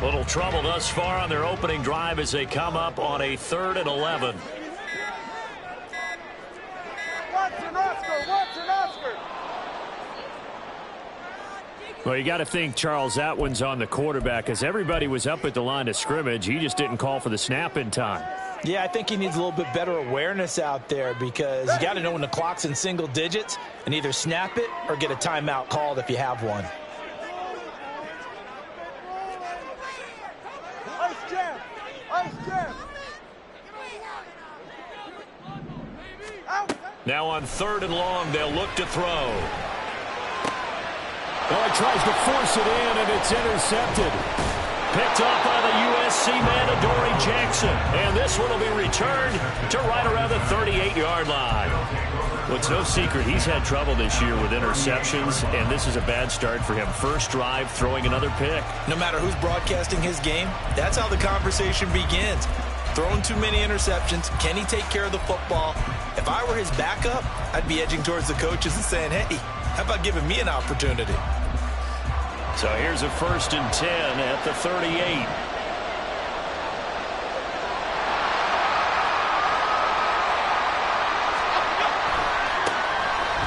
Little trouble thus far on their opening drive as they come up on a 3rd and 11. Well, you got to think, Charles, that one's on the quarterback as everybody was up at the line of scrimmage. He just didn't call for the snap in time. Yeah, I think he needs a little bit better awareness out there because you got to know when the clock's in single digits and either snap it or get a timeout called if you have one. Now on 3rd and long, they'll look to throw. Oh, he tries to force it in, and it's intercepted. Picked off by the USC man, Adoree Jackson. And this one will be returned to right around the 38-yard line. Well, it's no secret he's had trouble this year with interceptions, and this is a bad start for him. First drive, throwing another pick. No matter who's broadcasting his game, that's how the conversation begins. Throwing too many interceptions. Can he take care of the football? If I were his backup, I'd be edging towards the coaches and saying, hey, how about giving me an opportunity? So here's a 1st and 10 at the 38.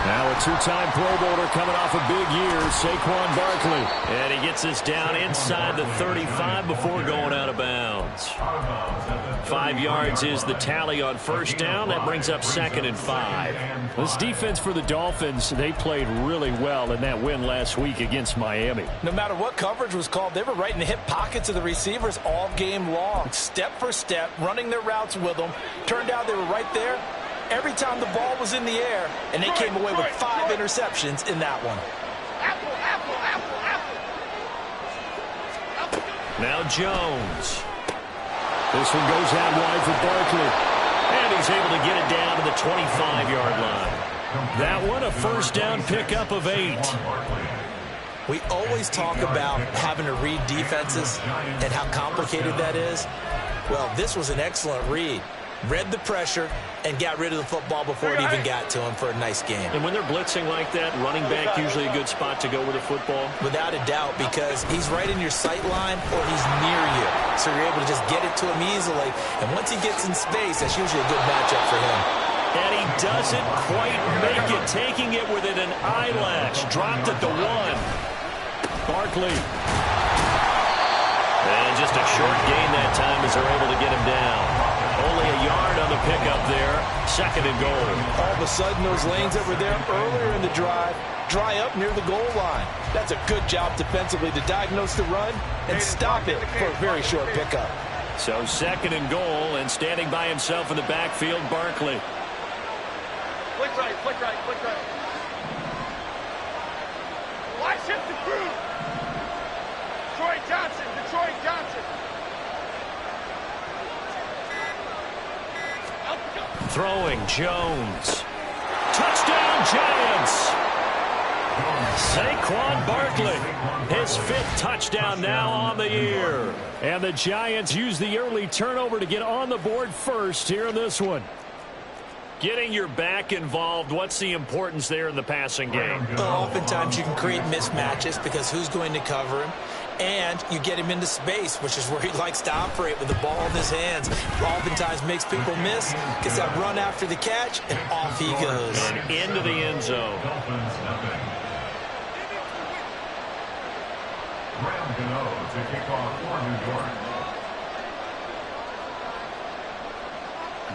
Now a two-time Pro Bowler coming off a big year, Saquon Barkley. And he gets us down inside the 35 before going out of bounds. 5 yards is the tally on 1st down. That brings up 2nd and 5. This defense for the Dolphins, they played really well in that win last week against Miami. No matter what coverage was called, they were right in the hip pockets of the receivers all game long. Step for step, running their routes with them. Turned out they were right there every time the ball was in the air, and they came away with 5 interceptions in that one. Now Jones. This one goes out wide for Barkley. And he's able to get it down to the 25-yard line. That one a 1st down pickup of 8. We always talk about having to read defenses and how complicated that is. Well, this was an excellent read. Read the pressure and got rid of the football before it even got to him for a nice game. And when they're blitzing like that, running back usually a good spot to go with the football? Without a doubt, because he's right in your sight line or he's near you. So you're able to just get it to him easily. And once he gets in space, that's usually a good matchup for him. And he doesn't quite make it, taking it within an eyelash. Dropped at the 1. Barkley. And just a short gain that time as they're able to get him down. Only a yard on the pickup there. 2nd and goal. All of a sudden, those lanes that were there earlier in the drive dry up near the goal line. That's a good job defensively to diagnose the run and stop it for a very short pickup. So 2nd and goal, and standing by himself in the backfield, Barkley. Flick right, flick right, flick right. Why shift the crew? Detroit Johnson, Detroit Johnson. Throwing, Jones. Touchdown, Giants! Saquon Barkley, his 5th touchdown now on the year. And the Giants use the early turnover to get on the board first here in this one. Getting your back involved, what's the importance there in the passing game? Well, oftentimes you can create mismatches because who's going to cover him? And you get him into space, which is where he likes to operate with the ball in his hands. Oftentimes makes people miss, gets that run after the catch, and off he goes. And into the end zone.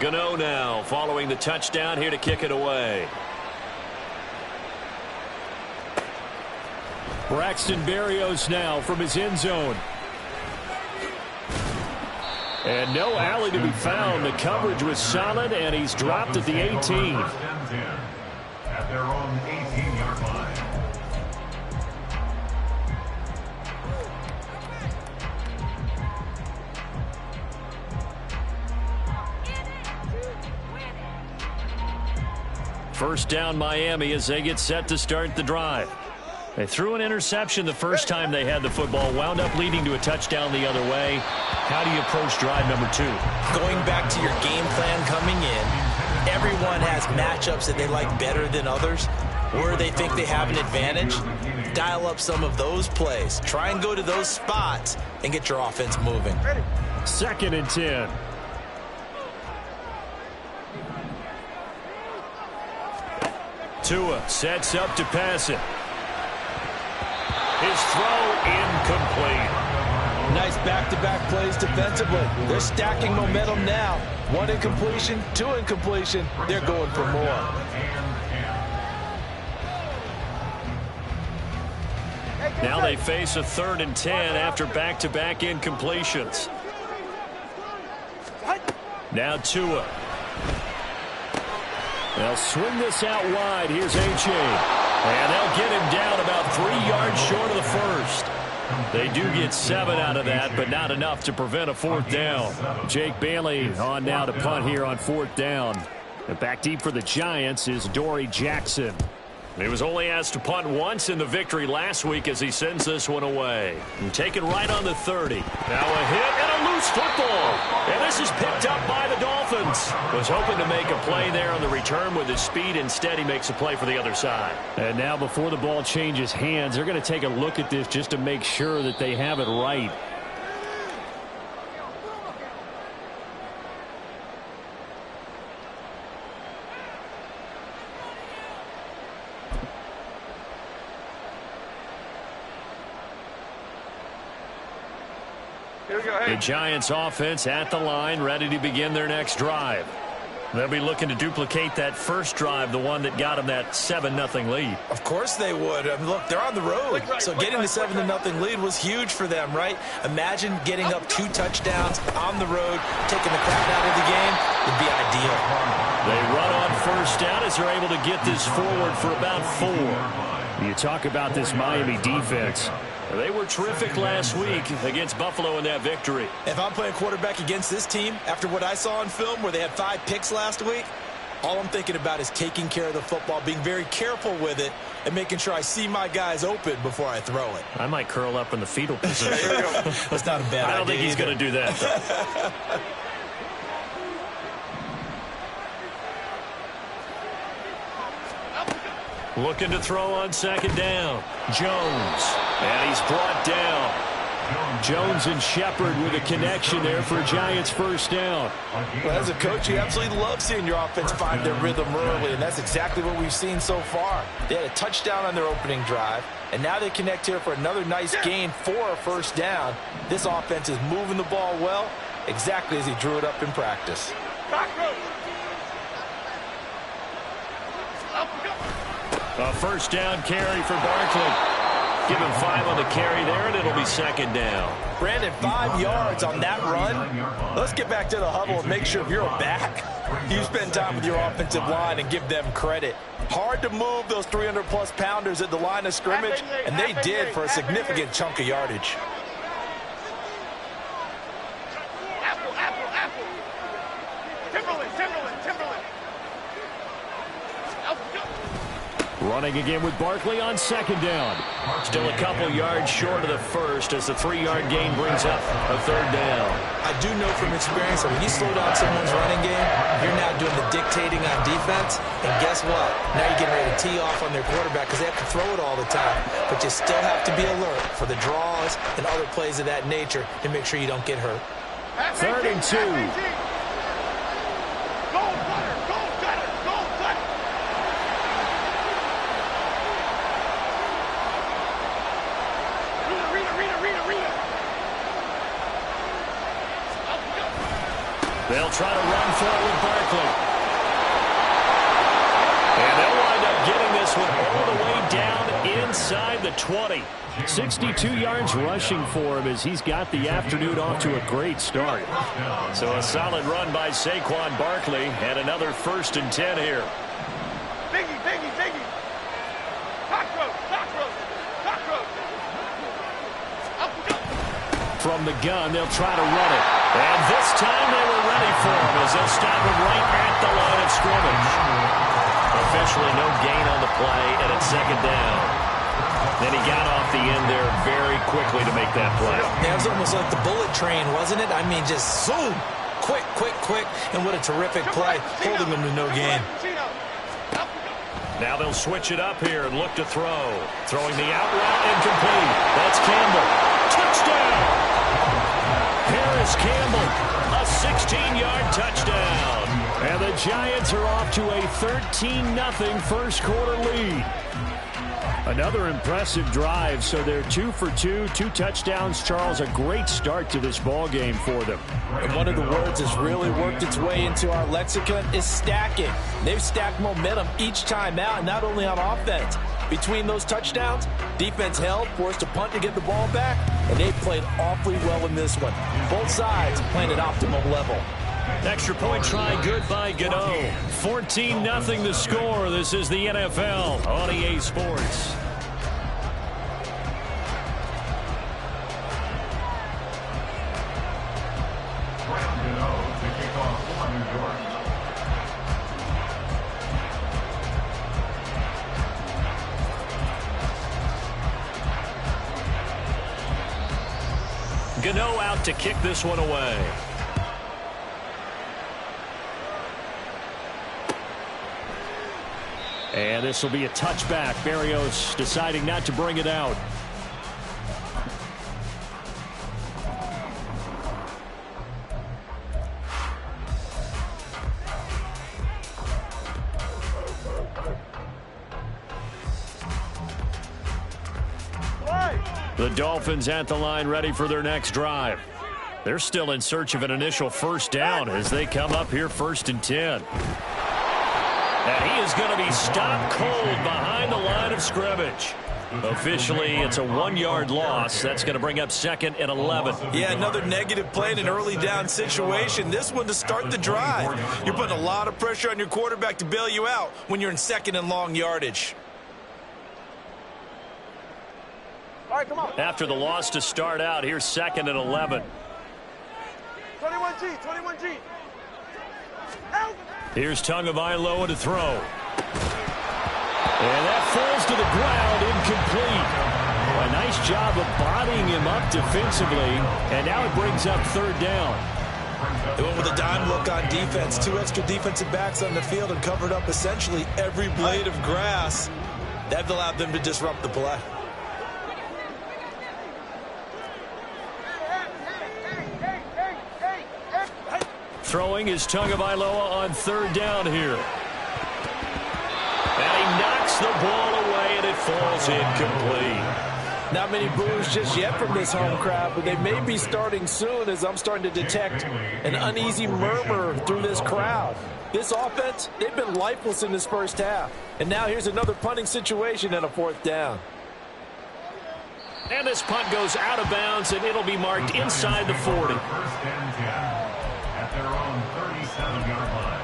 Gano now following the touchdown here to kick it away. Braxton Berrios now from his end zone. And no alley to be found. The coverage was solid, and he's dropped at the 18. At their own 18-yard line. First down Miami as they get set to start the drive. They threw an interception the first time they had the football, wound up leading to a touchdown the other way. How do you approach drive number 2? Going back to your game plan coming in, everyone has matchups that they like better than others, where they think they have an advantage. dial up some of those plays. Try and go to those spots and get your offense moving. 2nd and 10. Tua sets up to pass it. His throw incomplete. Nice back-to-back plays defensively. They're stacking momentum now. 1 incompletion, 2 incompletion. They're going for more. Now they face a 3rd and 10 after back-to-back incompletions. Now Tua. They'll swing this out wide. Here's A.J. And they'll get him down about 3 yards short of the first. They do get 7 out of that, but not enough to prevent a 4th down. Jake Bailey on now to punt here on 4th down. And back deep for the Giants is Dory Jackson. He was only asked to punt once in the victory last week as he sends this one away. And taken right on the 30. Now a hit and a loose football. And this is picked up by the Dolphins. Was hoping to make a play there on the return with his speed. Instead, he makes a play for the other side. And now before the ball changes hands, they're going to take a look at this just to make sure that they have it right. The Giants offense at the line, ready to begin their next drive. They'll be looking to duplicate that first drive, the one that got them that 7-0 lead. Of course they would. I mean, look, they're on the road. So getting the 7-0 lead was huge for them, right? Imagine getting up 2 touchdowns on the road, taking the crowd out of the game would be ideal. They run on 1st down as they're able to get this forward for about 4. You talk about this Miami defense. They were terrific last week against Buffalo in that victory. If I'm playing quarterback against this team, after what I saw on film where they had 5 picks last week, all I'm thinking about is taking care of the football, being very careful with it, and making sure I see my guys open before I throw it. I might curl up in the fetal position. That's not a bad idea. I don't think he's going to do that, though. Looking to throw on 2nd down. Jones. And he's brought down. Jones and Shepard with a connection there for Giants 1st down. Well, as a coach, you absolutely love seeing your offense find their rhythm early, and that's exactly what we've seen so far. They had a touchdown on their opening drive, and now they connect here for another nice gain for a 1st down. This offense is moving the ball well, exactly as he drew it up in practice. A 1st down carry for Barkley. Give him 5 on the carry there, and it'll be 2nd down. Brandon, 5 yards on that run. Let's get back to the huddle and make sure if you're a back, you spend time with your offensive line and give them credit. Hard to move those 300-plus pounders at the line of scrimmage, and they did for a significant chunk of yardage. Running again with Barkley on 2nd down. Still a couple yards short of the first as the 3-yard gain brings up a 3rd down. I do know from experience that when you slow down someone's running game, you're now doing the dictating on defense. And guess what? Now you're getting ready to tee off on their quarterback because they have to throw it all the time. But you still have to be alert for the draws and other plays of that nature to make sure you don't get hurt. 3rd and 2. They'll try to run for it with Barkley. And they'll wind up getting this one all the way down inside the 20. 62 yards rushing for him as he's got the afternoon off to a great start. So a solid run by Saquon Barkley and another 1st and 10 here. Biggie. From the gun, they'll try to run it. And this time they were ready for him as they'll stop him right at the line of scrimmage. Officially no gain on the play, and it's 2nd down. Then he got off the end there very quickly to make that play. Yeah, it was almost like the bullet train, wasn't it? I mean, just zoom. Quick. And what a terrific play, holding him to no gain. Now they'll switch it up here and look to throw. Throwing the out route incomplete. That's Campbell. Touchdown! Harris Campbell, a 16-yard touchdown. And the Giants are off to a 13-0 first quarter lead. Another impressive drive, so they're 2 for 2, 2 touchdowns. Charles, a great start to this ball game for them. And one of the words that's really worked its way into our lexicon is stacking. They've stacked momentum each time out, and not only on offense. Between those touchdowns, defense held, forced a punt to get the ball back, and they played awfully well in this one. Both sides playing at optimum level. Extra point try good by Gano. 14-0 the score. This is the NFL on EA Sports. Gano out to kick this one away. And this will be a touchback. Berrios deciding not to bring it out. The Dolphins at the line, ready for their next drive. They're still in search of an initial first down as they come up here 1st and 10. And he is going to be stopped cold behind the line of scrimmage. Officially, it's a 1-yard loss. That's going to bring up 2nd and 11. Yeah, another negative play in an early down situation. This one to start the drive. You're putting a lot of pressure on your quarterback to bail you out when you're in 2nd and long yardage. All right, come on. After the loss to start out, here's 2nd and 11. 21G, 21G. Help! Here's Tagovailoa to throw. And that falls to the ground, incomplete. A nice job of bodying him up defensively, and now it brings up 3rd down. They went with a dime look on defense. 2 extra defensive backs on the field and covered up essentially every blade of grass. That allowed them to disrupt the play. Throwing is Tagovailoa on 3rd down here. And he knocks the ball away, and it falls incomplete. Not many boos just yet from this home crowd, but they may be starting soon as I'm starting to detect an uneasy murmur through this crowd. This offense, they've been lifeless in this first half. And now here's another punting situation and a 4th down. And this punt goes out of bounds, and it'll be marked inside the 40. At their own 37-yard line.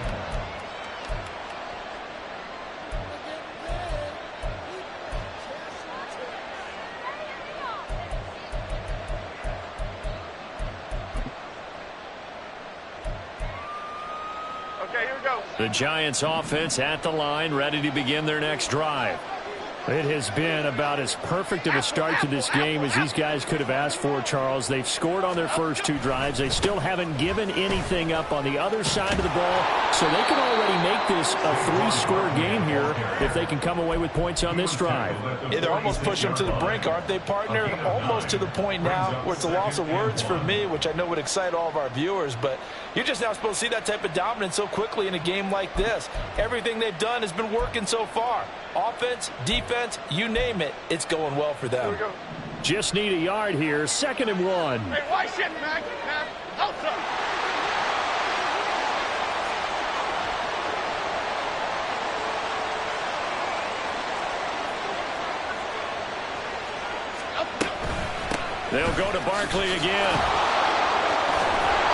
Okay, here we go. The Giants offense at the line, ready to begin their next drive. It has been about as perfect of a start to this game as these guys could have asked for, Charles. They've scored on their first 2 drives. They still haven't given anything up on the other side of the ball, so they can already make this a 3-score game here if they can come away with points on this drive. Yeah, they're almost pushing them to the brink, aren't they, partner? Almost to the point now where it's a loss of words for me, which I know would excite all of our viewers, but you're just now supposed to see that type of dominance so quickly in a game like this. Everything they've done has been working so far. Offense, defense, you name it, it's going well for them. Here we go. Just need a yard here, 2nd and 1. Hey, why shit, Mac? Mac, outside. They'll go to Barkley again.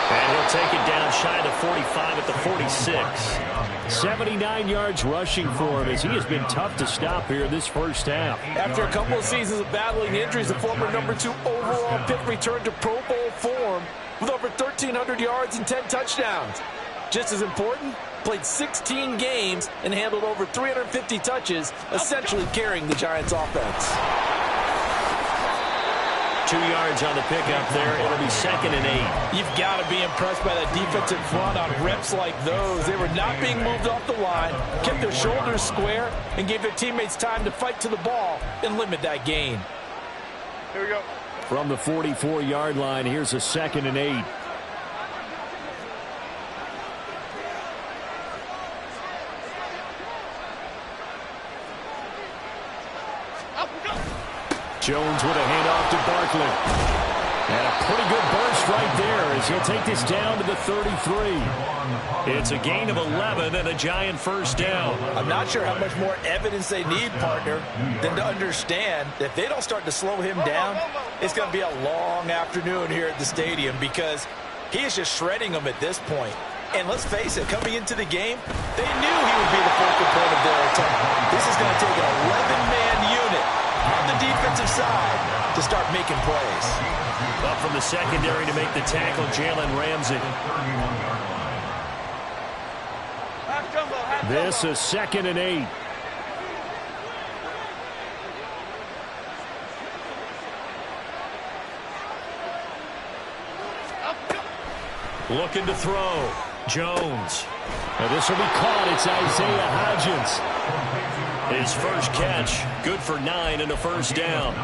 And he'll take it down shy of the 45 at the 46. 79 yards rushing for him as he has been tough to stop here this first half. After a couple of seasons of battling injuries, the former #2 overall pick returned to Pro Bowl form with over 1,300 yards and 10 touchdowns. Just as important, played 16 games and handled over 350 touches, essentially carrying the Giants offense. 2 yards on the pickup there. It'll be 2nd and 8. You've got to be impressed by that defensive front on reps like those. They were not being moved off the line, kept their shoulders square, and gave their teammates time to fight to the ball and limit that gain. Here we go. From the 44-yard line, here's a 2nd and 8. Jones with a handoff to Barkley. And a pretty good burst right there as he'll take this down to the 33. It's a gain of 11 and a giant first down. I'm not sure how much more evidence they need, partner, than to understand that if they don't start to slow him down, it's going to be a long afternoon here at the stadium because he is just shredding them at this point. And let's face it, coming into the game, they knew he would be the focal point of their attack. This is going to take an 11-man unit on the defensive side to start making plays. Up from the secondary to make the tackle, Jalen Ramsey. This is 2nd and 8. Looking to throw. Jones. Now this will be caught. It's Isaiah Hodgins. His first catch, good for 9 and a first down.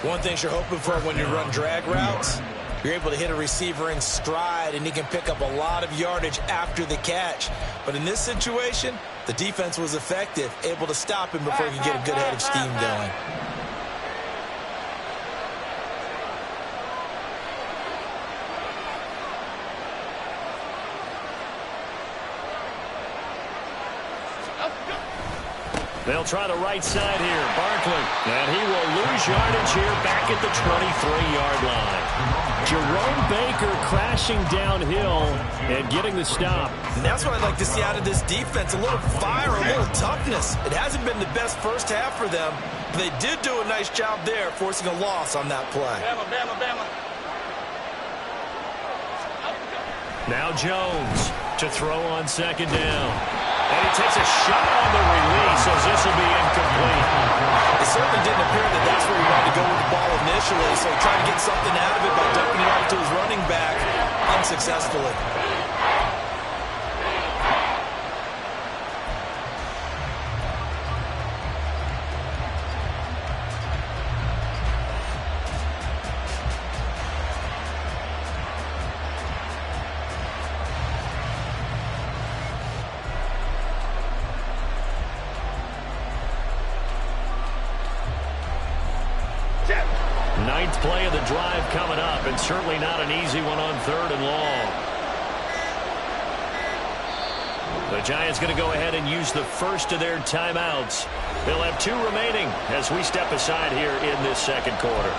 One thing you're hoping for when you run drag routes, you're able to hit a receiver in stride, and he can pick up a lot of yardage after the catch. But in this situation, the defense was effective, able to stop him before he could get a good head of steam going. They'll try the right side here. Barkley. And he will lose yardage here back at the 23-yard line. Jerome Baker crashing downhill and getting the stop. And that's what I'd like to see out of this defense. A little fire, a little toughness. It hasn't been the best first half for them, but they did do a nice job there, forcing a loss on that play. Now Jones to throw on 2nd down. And he takes a shot on the release as this will be incomplete. It certainly didn't appear that that's where he wanted to go with the ball initially, so he tried to get something out of it by dumping it off to his running back unsuccessfully. Ninth play of the drive coming up, and certainly not an easy one on 3rd and long. The Giants going to go ahead and use the first of their timeouts. They'll have 2 remaining as we step aside here in this second quarter.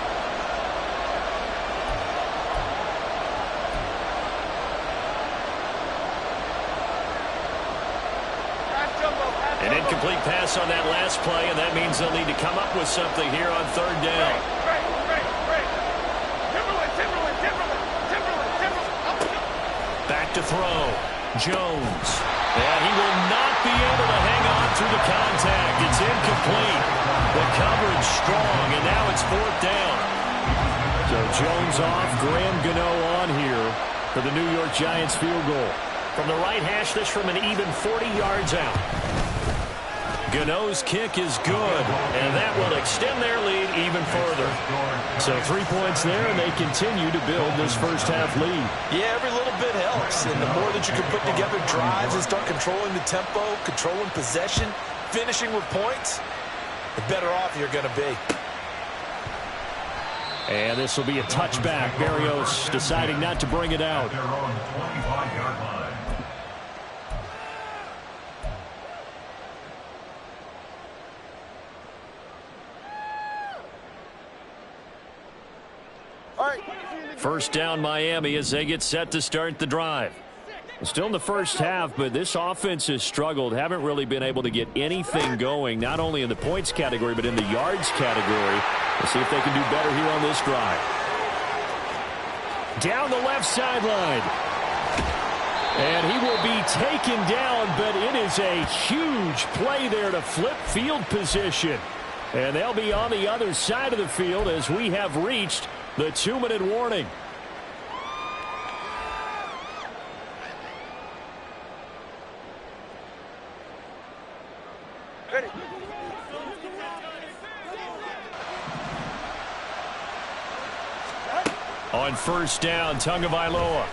An incomplete pass on that last play, and that means they'll need to come up with something here on 3rd down. Back to throw. Jones. And he will not be able to hang on through the contact. It's incomplete. The coverage strong, and now it's 4th down. So Jones off, Graham Gano on here for the New York Giants field goal. From the right hash, this from an even 40 yards out. Gano's kick is good, and that will extend their lead even further. So 3 points there, and they continue to build this first half lead. Yeah, every little bit helps, and the more that you can put together drives and start controlling the tempo, controlling possession, finishing with points, the better off you're going to be. And this will be a touchback. Berrios deciding not to bring it out. First down Miami as they get set to start the drive. Still in the first half, but this offense has struggled. Haven't really been able to get anything going, not only in the points category, but in the yards category. We'll see if they can do better here on this drive. Down the left sideline. And he will be taken down, but it is a huge play there to flip field position. And they'll be on the other side of the field as we have reached The 2-minute warning. Ready. On first down, Tagovailoa.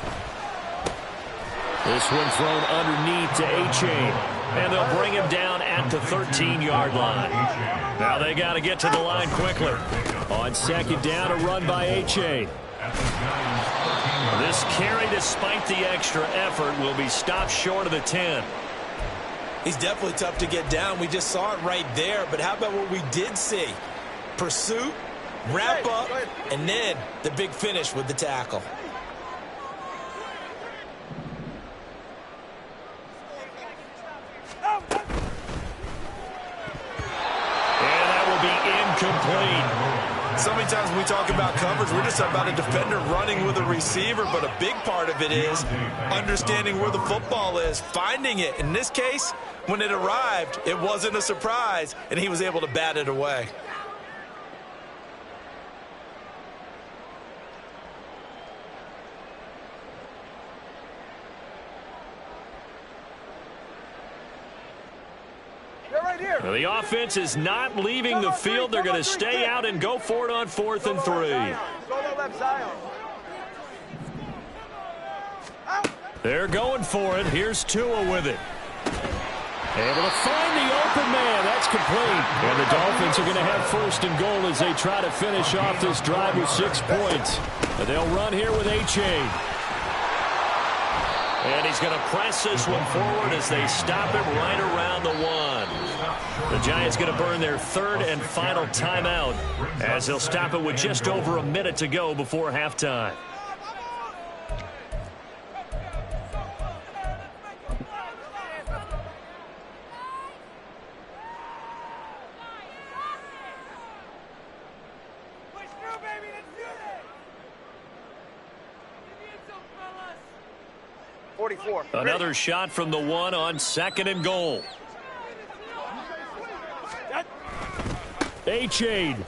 This one thrown underneath to A-Chain. And they'll bring him down at the 13-yard line. Now they got to get to the line quickly. On second down, a run by A-Chain. This carry, despite the extra effort, will be stopped short of the 10. He's definitely tough to get down. We just saw it right there. But how about what we did see? Pursuit, wrap up, and then the big finish with the tackle. And that will be incomplete. So many times when we talk about coverage, we're just about a defender running with a receiver, but a big part of it is understanding where the football is, finding it. In this case, when it arrived, it wasn't a surprise, and he was able to bat it away. Well, the offense is not leaving the field. They're going to stay out and go for it on 4th and 3. They're going for it. Here's Tua with it. Able to find the open man. That's complete. And the Dolphins are going to have 1st and goal as they try to finish off this drive with 6 points. But they'll run here with A-Chain. And he's going to press this one forward as they stop it right around the 1. The Giants going to burn their 3rd and final timeout as they'll stop it with just over a minute to go before halftime. Another shot from the 1 on 2nd and goal. A-Chain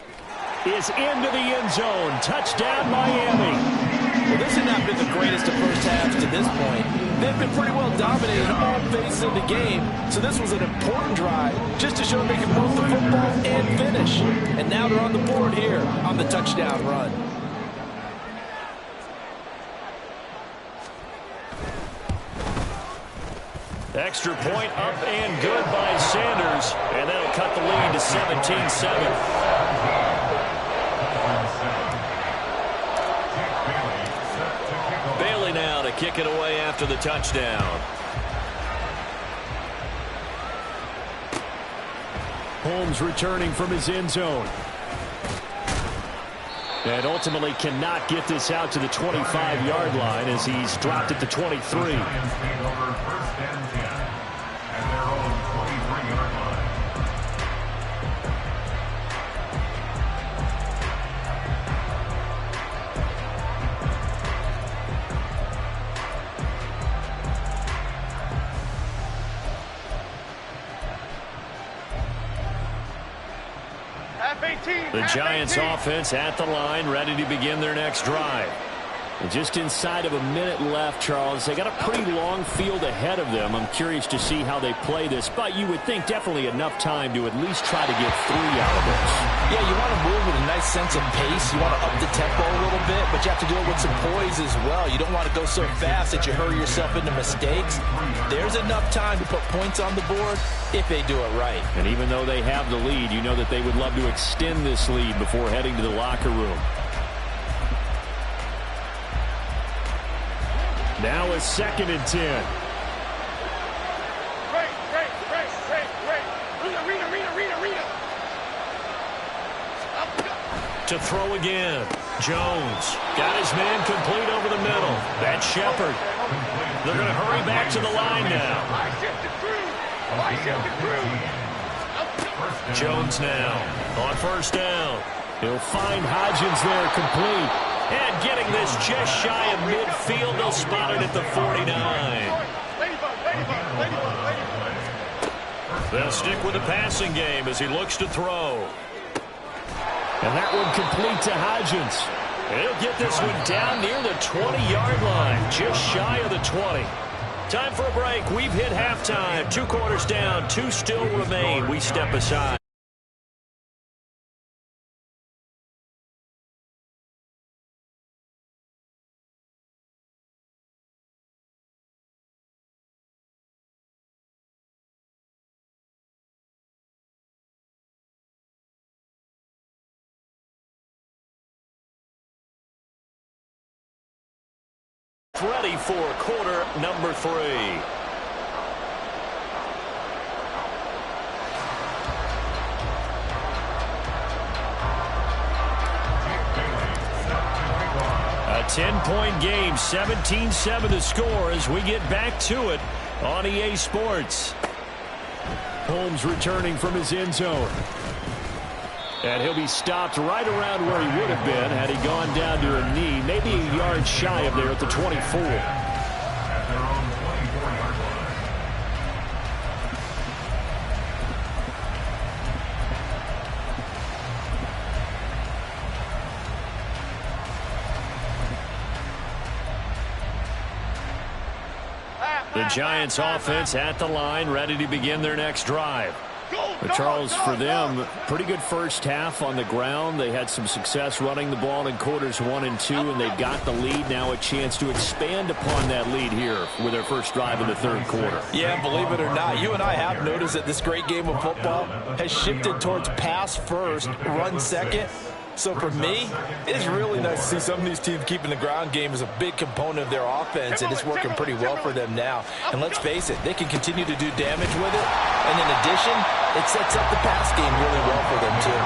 is into the end zone. Touchdown, Miami. Well, this has not been the greatest of first halves to this point. They've been pretty well dominated in all phases of the game, so this was an important drive just to show them they can move the football and finish. And now they're on the board here on the touchdown run. Extra point up and good by Sanders. And that'll cut the lead to 17-7. Bailey now to kick it away after the touchdown. Holmes returning from his end zone. And ultimately cannot get this out to the 25-yard line as he's dropped at the 23. The Giants offense at the line, ready to begin their next drive. And just inside of a minute left, Charles. They got a pretty long field ahead of them. I'm curious to see how they play this, but you would think definitely enough time to at least try to get 3 out of this. Yeah, you want to move with a nice sense of pace. You want to up the tempo a little bit, but you have to do it with some poise as well. You don't want to go so fast that you hurry yourself into mistakes. There's enough time to put points on the board if they do it right. And even though they have the lead, you know that they would love to extend this lead before heading to the locker room. Now a 2nd and 10. To throw again. Jones got his man complete over the middle. That's Shepard. They're going to hurry back to the line now. Jones now on first down. He'll find Hodgins there complete. And getting this just shy of midfield, they'll spot it at the 49. They'll stick with the passing game as he looks to throw. And that one complete to Hodgins. He'll get this one down near the 20-yard line, just shy of the 20. Time for a break. We've hit halftime. 2 quarters down, 2 still remain. We step aside. Ready for quarter number 3. A 10-point game, 17-7 the score as we get back to it on EA Sports. Holmes returning from his end zone. And he'll be stopped right around where he would have been had he gone down to a knee, maybe a yard shy of there at the 24. At their own 24-yard line. The Giants offense at the line, ready to begin their next drive. But Charles, for them, pretty good first half on the ground. They had some success running the ball in quarters 1 and 2, and they've got the lead. Now a chance to expand upon that lead here with their first drive in the third quarter. Yeah, believe it or not, you and I have noticed that this great game of football has shifted towards pass first, run second. So for me, it is really nice to see some of these teams keeping the ground game as a big component of their offense, and it's working pretty well for them now. And let's face it, they can continue to do damage with it. And in addition, it sets up the pass game really well for them, too.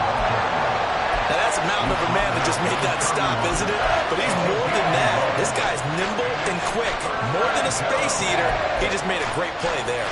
Now, that's a mountain of a man that just made that stop, isn't it? But he's more than that. This guy's nimble and quick. More than a space eater, he just made a great play there.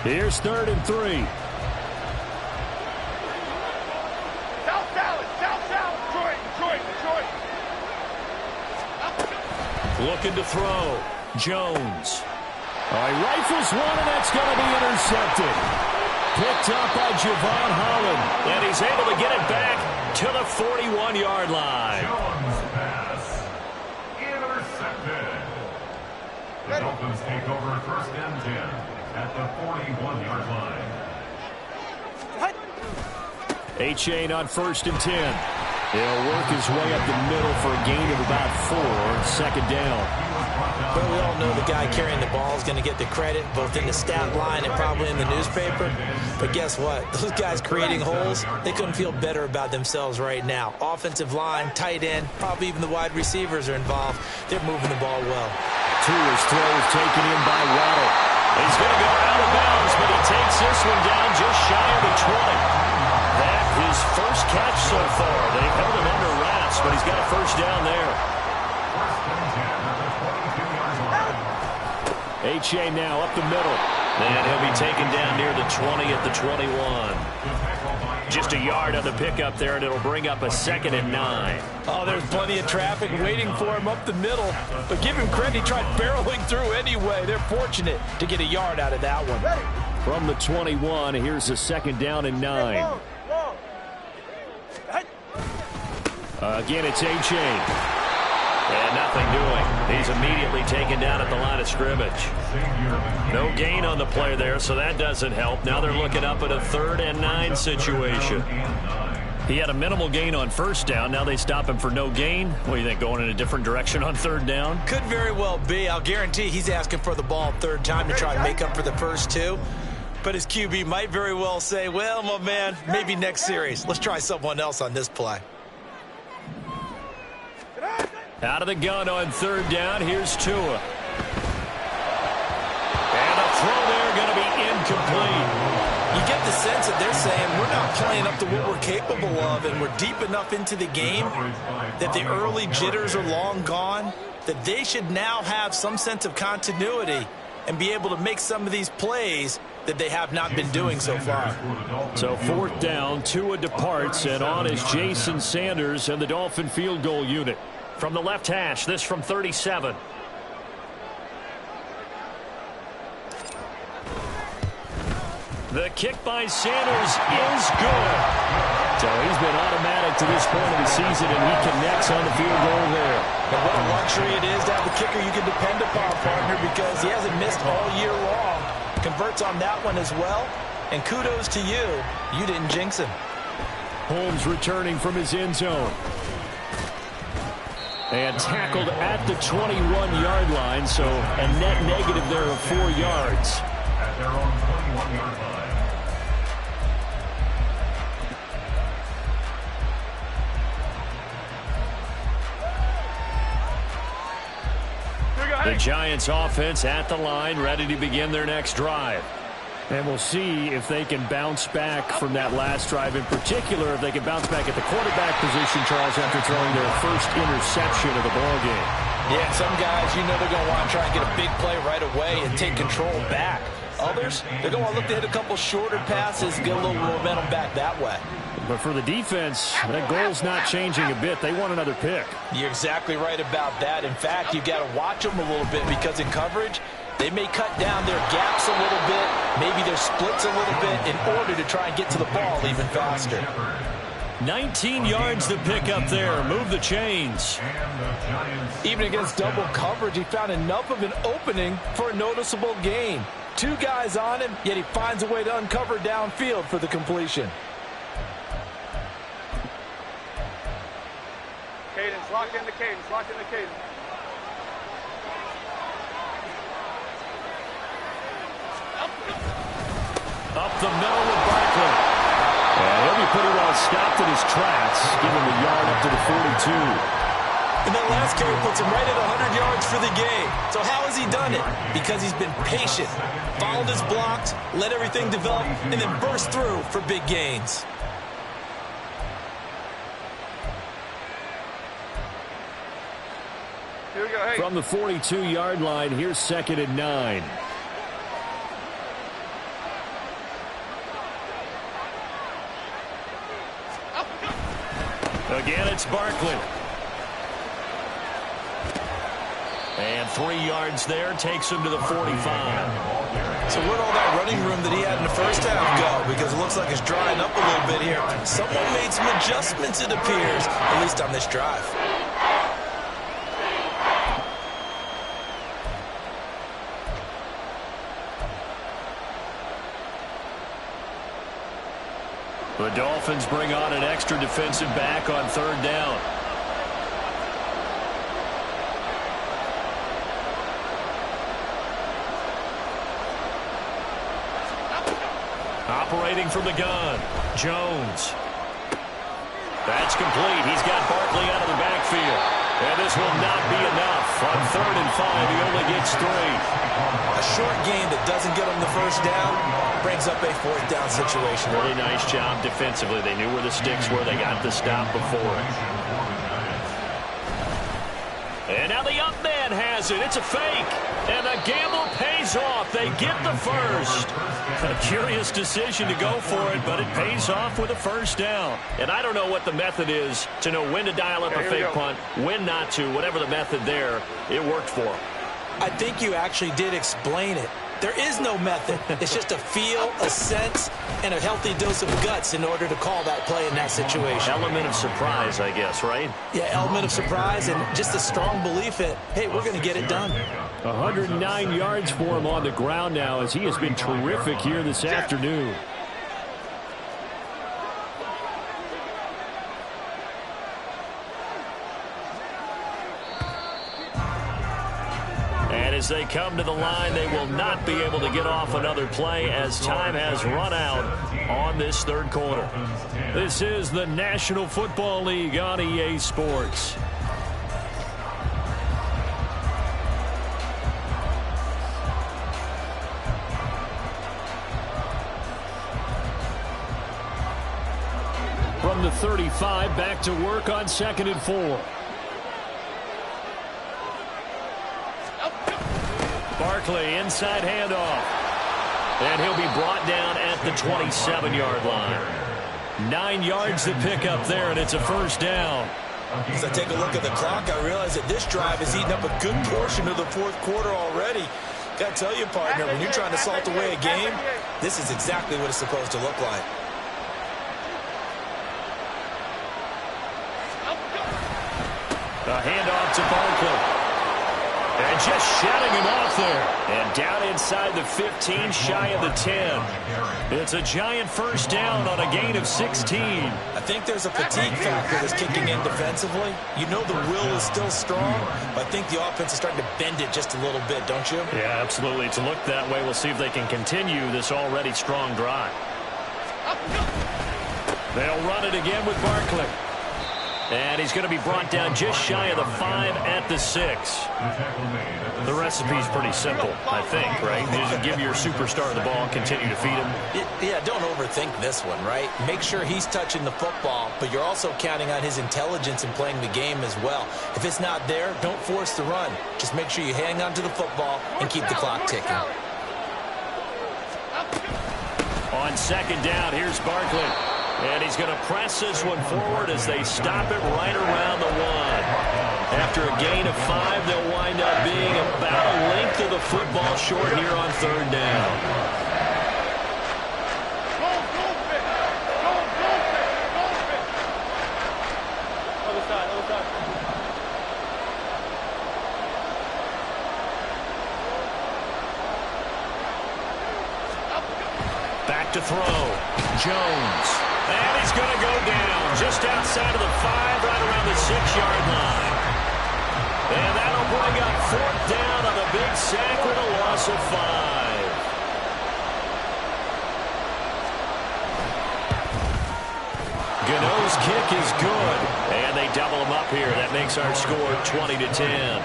Here's 3rd and 3. Detroit. Looking to throw. Jones. He rifles one, and that's going to be intercepted. Picked up by Javon Holland, and he's able to get it back to the 41-yard line. Jones pass. Intercepted. The Dolphins take over 1st and 10. At the 41-yard line. A-Chain on 1st and 10. He'll work his way up the middle for a gain of about 4. 2nd down. But we all know the guy carrying the ball is going to get the credit both in the stat line and probably in the newspaper. But guess what? Those guys creating holes, they couldn't feel better about themselves right now. Offensive line, tight end, probably even the wide receivers are involved. They're moving the ball well. Tua's throw is taken in by Waddle. He's going to go out of bounds, but he takes this one down just shy of the 20. That his first catch so far. They've held him under wraps, but he's got a first down there. H.A. now up the middle. And he'll be taken down near the 20 at the 21. Just a yard on the pickup there, and it'll bring up a 2nd and 9. Oh, there's plenty of traffic waiting for him up the middle. But give him credit, he tried barreling through anyway. They're fortunate to get a yard out of that one. From the 21, here's a 2nd down and 9. Again, it's A-Chain. And nothing doing. He's immediately taken down at the line of scrimmage. No gain on the play there, so that doesn't help. Now they're looking up at a 3rd and 9 situation. He had a minimal gain on 1st down. Now they stop him for no gain. What do you think, going in a different direction on 3rd down? Could very well be. I'll guarantee he's asking for the ball 3rd time to try and make up for the first 2. But his QB might very well say, well, my man, maybe next series. Let's try someone else on this play. Out of the gun on 3rd down. Here's Tua. And a throw there going to be incomplete. You get the sense that they're saying we're not playing up to what we're capable of, and we're deep enough into the game that the early jitters are long gone, that they should now have some sense of continuity. and be able to make some of these plays that they have not been doing so far. So 4th down, Tua departs, and on is Jason Sanders and the Dolphin field goal unit. From the left hash, this from 37. The kick by Sanders is good. So he's been automatic to this point of the season, and he connects on the field goal there. And what a luxury it is to have a kicker you can depend upon, partner, because he hasn't missed all year long. Converts on that one as well. And kudos to you. You didn't jinx him. Holmes returning from his end zone. And tackled at the 21-yard line, so a net negative there of 4 yards. At their own 21-yard line. The Giants offense at the line, ready to begin their next drive. And we'll see if they can bounce back from that last drive, in particular if they can bounce back at the quarterback position, Charles, after throwing their first interception of the ballgame. Yeah, some guys, you know they're going to want to try and get a big play right away and take control back. Others, they're going to look to hit a couple shorter passes, get a little momentum back that way. But for the defense, that goal's not changing a bit. They want another pick. You're exactly right about that. In fact, you've got to watch them a little bit because in coverage, they may cut down their gaps a little bit, maybe their splits a little bit in order to try and get to the ball even faster. 19 yards to pick up there. Move the chains. Even against double coverage, he found enough of an opening for a noticeable gain. 2 guys on him, yet he finds a way to uncover downfield for the completion. Cadence, lock in the cadence, lock in the cadence. Up the middle with Barkley. And he'll be pretty well stopped in his tracks, giving the yard up to the 42. And that last carry puts him right at 100 yards for the game. So how has he done it? Because he's been patient, followed his blocks, let everything develop, and then burst through for big gains. Here we go, hey. From the 42-yard line, here's 2nd and 9. Again, it's Barkley. And 3 yards there takes him to the 45. So where'd all that running room that he had in the first half go? Because it looks like it's drying up a little bit here. Someone made some adjustments, it appears, at least on this drive. The Dolphins bring on an extra defensive back on 3rd down. Operating from the gun, Jones. That's complete. He's got Barkley out of the backfield. And this will not be enough. On 3rd and 5, he only gets 3. A short gain that doesn't get him the first down brings up a 4th down situation. Really nice job defensively. They knew where the sticks were. They got the stop before it. And now the up man has it. It's a fake. And the gamble pays off. They get the first. A curious decision to go for it, but it pays off with a first down. And I don't know what the method is to know when to dial up a fake punt, when not to. Whatever the method there, it worked for them. I think you actually did explain it. There is no method. It's just a feel, a sense, and a healthy dose of guts in order to call that play in that situation. Element of surprise, I guess, right? Yeah, element of surprise and just a strong belief that, hey, we're going to get it done. 109 yards for him on the ground now as he has been terrific here this afternoon. And as they come to the line, they will not be able to get off another play as time has run out on this 3rd quarter. This is the National Football League on EA Sports. From the 35, back to work on 2nd and 4. Barkley, inside handoff. And he'll be brought down at the 27-yard line. 9 yards to pick up there, and it's a first down. As I take a look at the clock, I realize that this drive has eaten up a good portion of the fourth quarter already. Got to tell you, partner, when you're trying to salt away a game, this is exactly what it's supposed to look like. A handoff to Barkley. And just shutting him off there. And down inside the 15, shy of the 10. It's a giant first down on a gain of 16. I think there's a fatigue factor that's kicking in defensively. You know the will is still strong, but I think the offense is starting to bend it just a little bit, don't you? Yeah, absolutely. It's looked that way. We'll see if they can continue this already strong drive. They'll run it again with Barkley. And he's going to be brought down just shy of the 5 at the 6. The recipe's pretty simple, I think, right? You just give your superstar the ball and continue to feed him. Yeah, don't overthink this one, right? Make sure he's touching the football, but you're also counting on his intelligence in playing the game as well. If it's not there, don't force the run. Just make sure you hang on to the football and keep the clock ticking. On second down, here's Barkley. And he's going to press this one forward as they stop it right around the 1. After a gain of 5, they'll wind up being about a length of the football short here on third down. Back to throw. Jones. And he's going to go down just outside of the 5, right around the 6-yard line. And that'll bring up fourth down on the big sack with a loss of 5. Gano's kick is good. And they double him up here. That makes our score 20-10.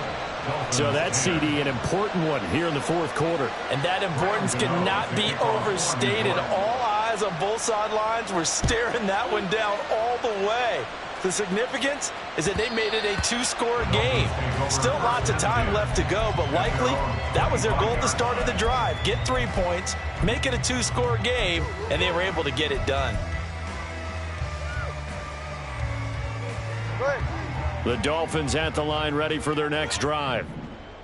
So that's, CD, an important one here in the fourth quarter. And that importance cannot be overstated. All eyes on both sidelines were staring that one down all the way. The significance is that they made it a 2-score game. Still lots of time left to go, but likely that was their goal at the start of the drive. Get 3 points, make it a 2-score game, and they were able to get it done. The Dolphins at the line ready for their next drive.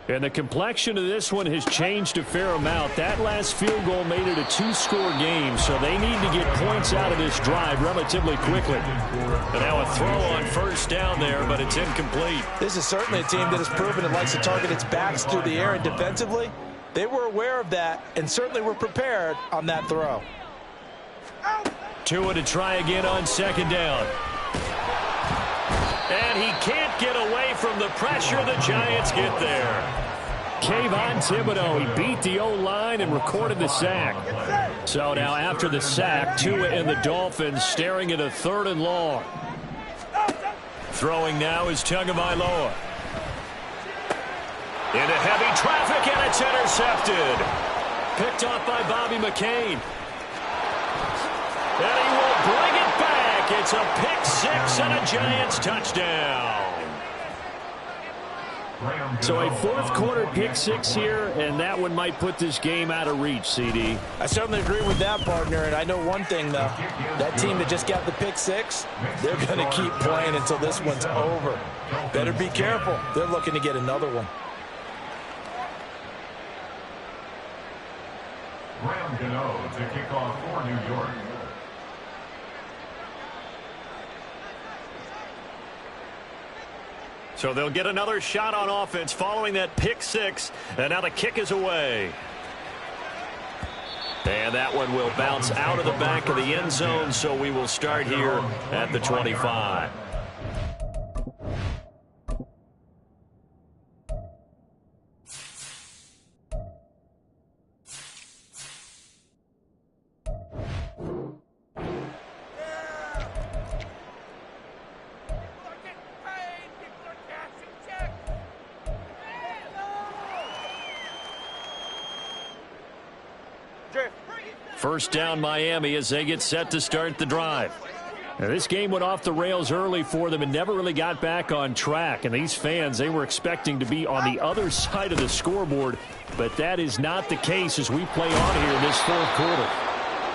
And the complexion of this one has changed a fair amount. That last field goal made it a 2-score game, so they need to get points out of this drive relatively quickly. And now a throw on first down there, but it's incomplete. This is certainly a team that has proven it likes to target its backs through the air, and defensively, they were aware of that and certainly were prepared on that throw. Tua to try again on second down. And he can't get away from the pressure. The Giants get there. Kayvon Thibodeau, he beat the O-line and recorded the sack. So now after the sack, Tua and the Dolphins staring at a 3rd and long. Throwing now is Tagovailoa. Into heavy traffic, and it's intercepted. Picked off by Bobby McCain. And he will bring it back. It's a pick 6 and a Giants touchdown. So a fourth quarter pick 6 here, and that one might put this game out of reach, CD. I certainly agree with that, partner, and I know one thing, though. That team that just got the pick 6, they're going to keep playing until this one's over. Better be careful. They're looking to get another one. Graham Gano to kick off for New York. So they'll get another shot on offense following that pick 6, and now the kick is away. And that one will bounce out of the back of the end zone, so we will start here at the 25. First down Miami as they get set to start the drive. Now, this game went off the rails early for them and never really got back on track. And these fans, they were expecting to be on the other side of the scoreboard, but that is not the case as we play on here in this fourth quarter.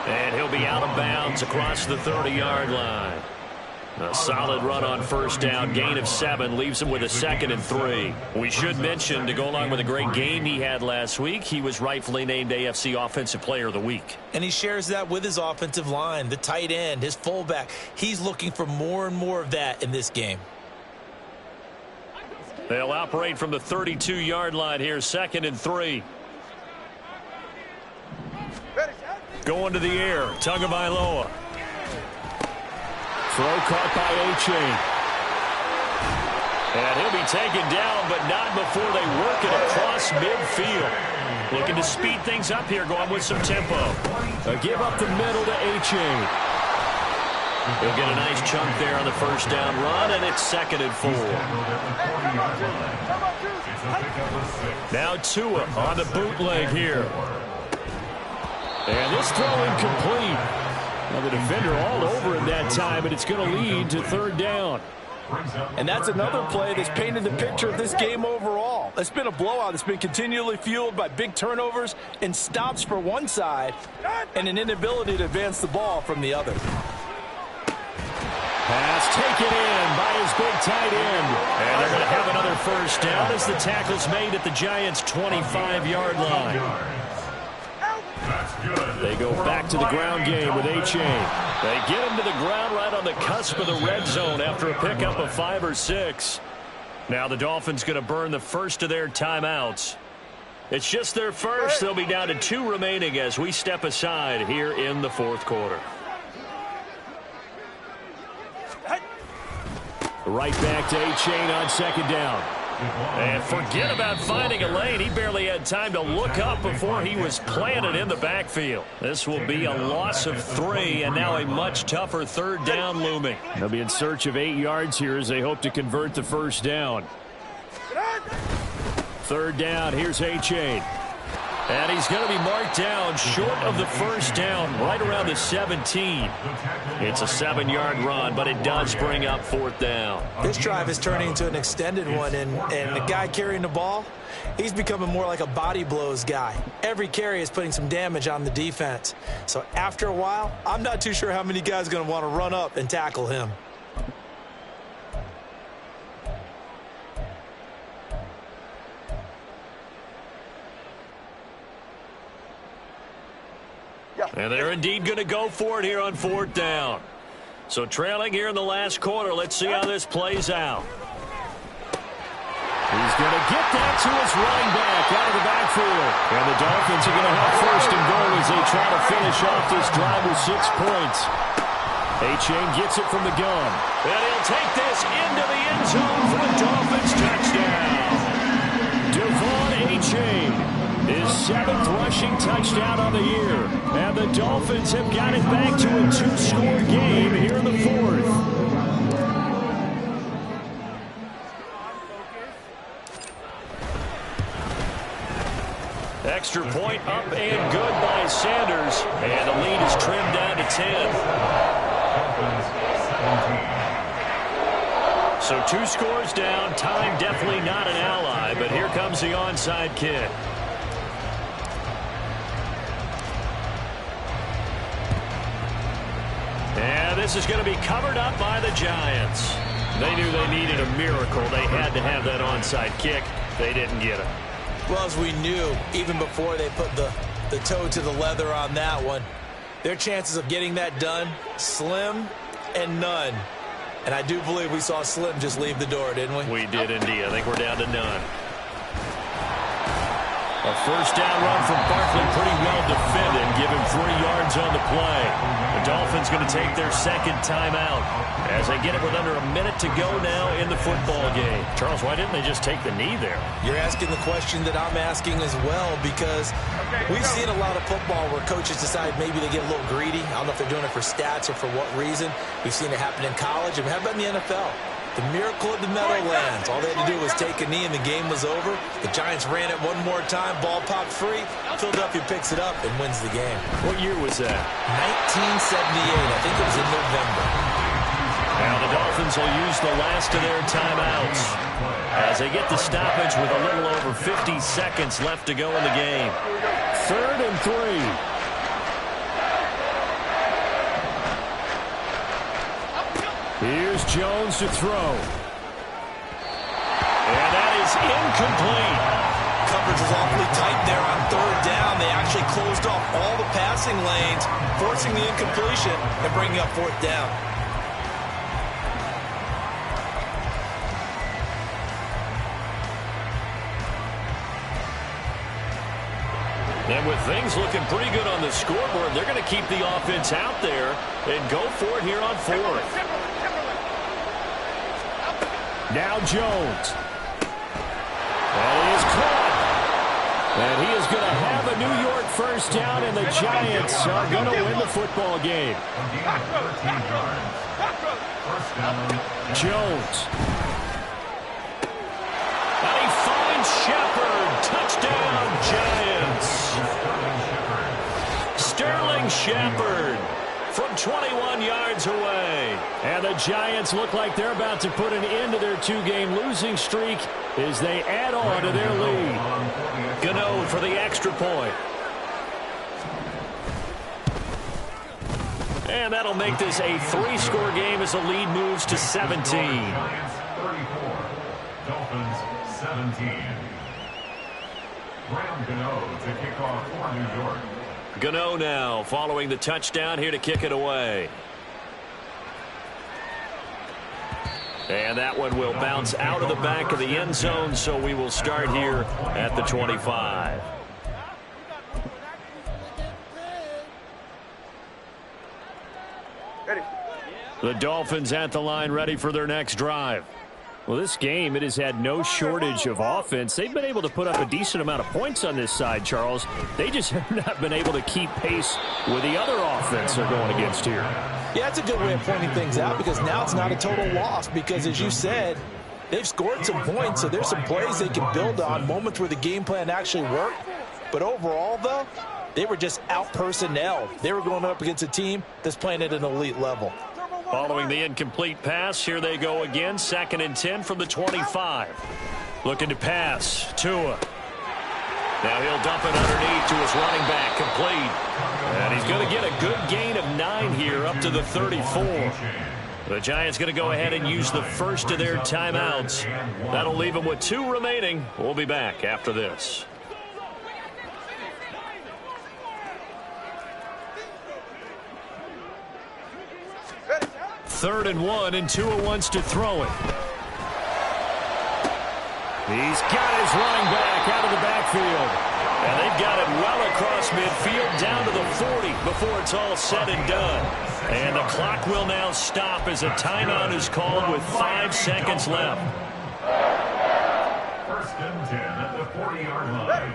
And he'll be out of bounds across the 30-yard line. A solid run on first down, gain of 7, leaves him with a 2nd and 3. We should mention, to go along with a great game he had last week, he was rightfully named AFC Offensive Player of the Week. And he shares that with his offensive line, the tight end, his fullback. He's looking for more and more of that in this game. They'll operate from the 32-yard line here, 2nd and 3. Going to the air, Tagovailoa. Throw caught by A-Chain. And he'll be taken down, but not before they work it across midfield. Looking to speed things up here, going with some tempo. A give up the middle to A-Chain. He'll get a nice chunk there on the first down run, and it's 2nd and 4. Now Tua on the bootleg here. And this throw incomplete. Well, the defender all over him that time, but it's going to lead to 3rd down. And that's another play that's painted the picture of this game overall. It's been a blowout. It's been continually fueled by big turnovers and stops for one side and an inability to advance the ball from the other. Pass taken in by his big tight end. And they're going to have another first down as the tackle's made at the Giants' 25-yard line. They go back to the ground game with A-Chain. They get him to the ground right on the cusp of the red zone after a pickup of 5 or 6. Now the Dolphins going to burn the first of their timeouts. It's just their first. They'll be down to 2 remaining as we step aside here in the fourth quarter. Right back to A-Chain on 2nd down. And forget about finding a lane. He barely had time to look up before he was planted in the backfield. This will be a loss of 3, and now a much tougher 3rd down looming. They'll be in search of 8 yards here as they hope to convert the first down. 3rd down, here's A-Chain. And he's going to be marked down short of the first down, right around the 17. It's a 7-yard run, but it does bring up 4th down. This drive is turning into an extended one, and the guy carrying the ball, he's becoming more like a body blows guy. Every carry is putting some damage on the defense. So after a while, I'm not too sure how many guys are going to want to run up and tackle him. And they're indeed going to go for it here on 4th down. So trailing here in the last quarter. Let's see how this plays out. He's going to get that to his running back out of the backfield. And the Dolphins are going to have 1st and goal as they try to finish off this drive with 6 points. A-Chain gets it from the gun. And he'll take this into the end zone for the Dolphins touchdown. Devon A-Chain, his 7th rushing touchdown on the year. And the Dolphins have got it back to a 2-score game here in the 4th. Extra point up and good by Sanders. And the lead is trimmed down to 10. So 2 scores down. Time definitely not an ally, but here comes the onside kick. And this is going to be covered up by the Giants. They knew they needed a miracle. They had to have that onside kick. They didn't get it. Well, as we knew, even before they put the toe to the leather on that one, their chances of getting that done, slim and none. And I do believe we saw Slim just leave the door, didn't we? We did indeed. I think we're down to none. A first down run from Barkley, pretty well defended. Give him 3 yards on the play. The Dolphins going to take their 2nd timeout as they get it with under a minute to go now in the football game. Charles, why didn't they just take the knee there? You're asking the question that I'm asking as well, because we've seen a lot of football where coaches decide maybe they get a little greedy. I don't know if they're doing it for stats or for what reason. We've seen it happen in college, and how about in the NFL? The miracle of the Meadowlands. All they had to do was take a knee and the game was over. The Giants ran it one more time. Ball popped free. Philadelphia picks it up and wins the game. What year was that? 1978. I think it was in November. Now the Dolphins will use the last of their timeouts as they get the stoppage with a little over 50 seconds left to go in the game. 3rd and 3. Here's Jones to throw. And that is incomplete. Coverage was awfully tight there on 3rd down. They actually closed off all the passing lanes, forcing the incompletion and bringing up 4th down. And with things looking pretty good on the scoreboard, they're going to keep the offense out there and go for it here on 4th. Now Jones. And he is caught. And he is going to have a New York first down, and the Giants are going to win the football game. Jones. And he finds Shepard. Touchdown, Giants. Sterling Shepard from 21 yards away. And the Giants look like they're about to put an end to their 2-game losing streak as they add on to their lead. Gano for the extra point. And that'll make this a 3-score game as the lead moves to 17. Giants 34, Dolphins 17. Graham Gano to kick off for New York. Gano now following the touchdown here to kick it away. And that one will bounce out of the back of the end zone, so we will start here at the 25. The Dolphins at the line, ready for their next drive. Well, this game, it has had no shortage of offense. They've been able to put up a decent amount of points on this side, Charles. They just have not been able to keep pace with the other offense they're going against here. Yeah, that's a good way of pointing things out, because now it's not a total loss, because as you said, they've scored some points, so there's some plays they can build on, moments where the game plan actually worked. But overall, though, they were just out-personnel. They were going up against a team that's playing at an elite level. Following the incomplete pass, here they go again. 2nd and 10 from the 25. Looking to pass. Tua. Now he'll dump it underneath to his running back. Complete. And he's going to get a good gain of 9 here up to the 34. The Giants going to go ahead and use the first of their timeouts. That'll leave them with 2 remaining. We'll be back after this. Third and 1, and Tua wants to throw it. He's got his running back out of the backfield. And they've got it well across midfield down to the 40 before it's all said and done. And the clock will now stop as a timeout is called with 5 seconds left. 1st and 10 at the 40-yard line.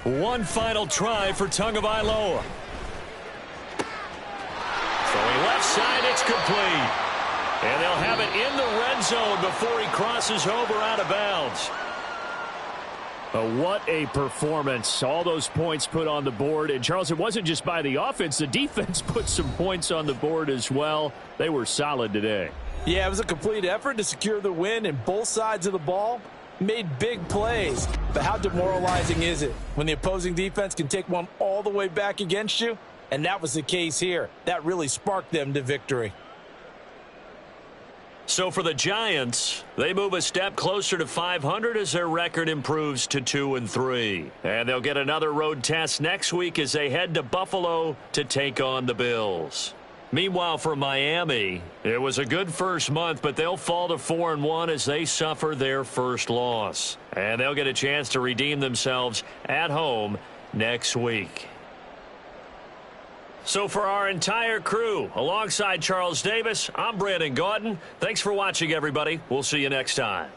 One final try for Tagovailoa. Throwing left side, it's complete. And they'll have it in the red zone before he crosses over out of bounds. But what a performance. All those points put on the board. And, Charles, it wasn't just by the offense. The defense put some points on the board as well. They were solid today. Yeah, it was a complete effort to secure the win, and both sides of the ball made big plays. But how demoralizing is it when the opposing defense can take one all the way back against you? And that was the case here. That really sparked them to victory. So for the Giants, they move a step closer to 500 as their record improves to 2-3. And they'll get another road test next week as they head to Buffalo to take on the Bills. Meanwhile, for Miami, it was a good first month, but they'll fall to 4-1 as they suffer their first loss. And they'll get a chance to redeem themselves at home next week. So for our entire crew, alongside Charles Davis, I'm Brandon Gaudin. Thanks for watching, everybody. We'll see you next time.